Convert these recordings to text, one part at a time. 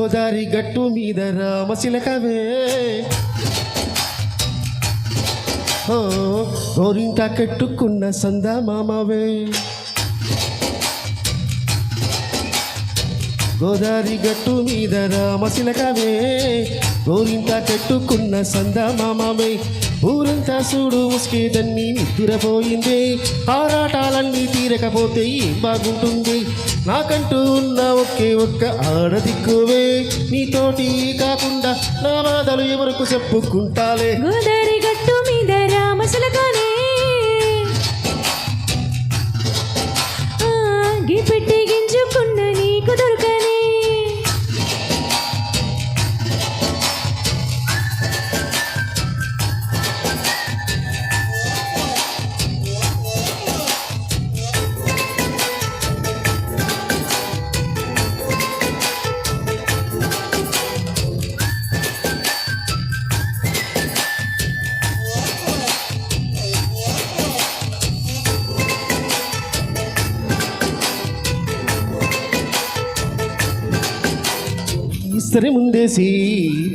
గోదారి గట్టు మీద రామశిలకవే ఓ గోరింట కట్టుకున్న సందమామవే గోదారి గట్టు మీద రామశిలకవే గోరింట కట్టుకున్న సందమామవే ఊరంతా చూడు ముసుకేదన్నీ నిద్రపోయింది ఆరాటాలన్నీ తీరకపోతే ఏం బాగుంటుంది నాకంటూ ఉన్న ఒకే ఒక్క ఆడదిక్కువే నీతోటి కాకుండా నా బాధలు ఎవరికి చెప్పుకుంటాలే గోదారి గట్టు మీద రామశిలకనే పెట్టి గింజుకున్న నీకు దొరకనే ఇస్తరి ముందేసి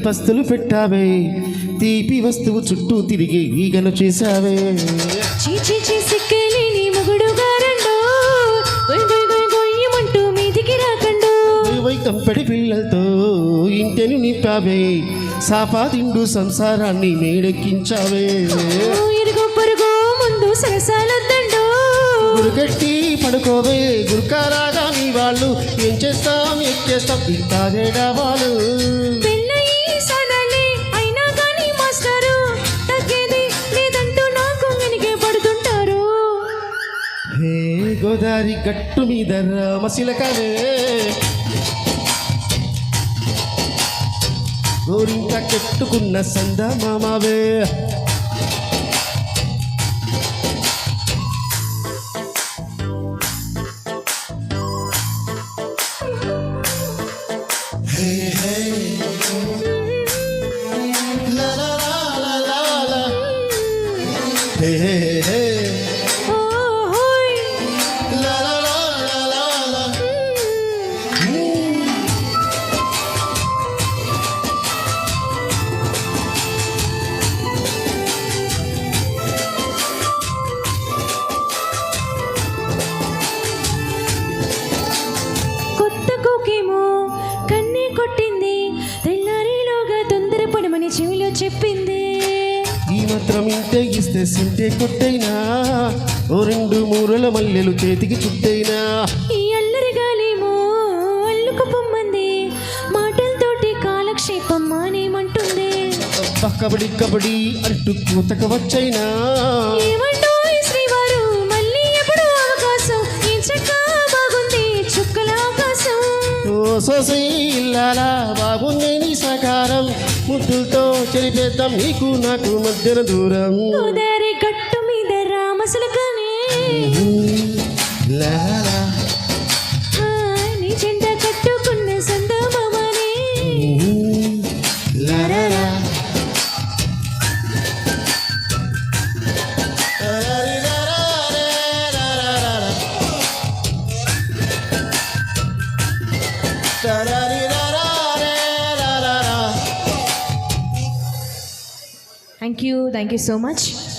పస్తులు పెట్టావే తీపి వస్తువు చుట్టూ తిరిగి ఈగను చేశావే చీచి సిక్కేలేని మొగుడు గారండో గొయ్యమంటూ మీదికి రాకండు కంపెడి పిల్లలతో ఇంటెను నింపావే సాపా తిండు సంసారాన్ని మేడెక్కించావే ఇరుగు పొరుగు ముందు సరసాలొద్దండో గురుగట్టి పడుకోవే గురుకారాగా నీ వాళ్ళు ఏం చేస్తాం ఎక్కేస్తాం ఇంతాగేడా వాళ్ళు పెళ్ళయి సనలే అయినా కానీ మాస్టరు తగ్గేది లేదంటూ నాకు వెనకే పడుతుంటారు హే గోదారి గట్టు మీద రామశిలకవే గోరింట కట్టుకున్న సందమామవే చెప్పింది ఈ మాత్రం ఇంటే ఇస్తే సింటే కొట్టైనా ఓ రెండు మూరల మల్లెలు చేతికి చుట్టైనా ఈ అల్లరి గాలేమో అల్లుకు పొమ్మంది మాటలతోటి కాలక్షేపం మానేమంటుంది కబడి కబడి అంటూ కూతక వచ్చైనా ఏమంటో శ్రీవారు మళ్ళీ ఎప్పుడు అవకాశం ఈ చక్క బాగుంది చుక్కల అవకాశం ఓ సోసై ఇల్లాలా బాగుంది నీ సకారం ముద్దులతో చెరిపేద్దాం నీకు నాకు మధ్యన దూరం గోదారి గట్టు మీద రామశిలకనే నీ జెండ కట్టుకున్న సందమామనే Thank you so much.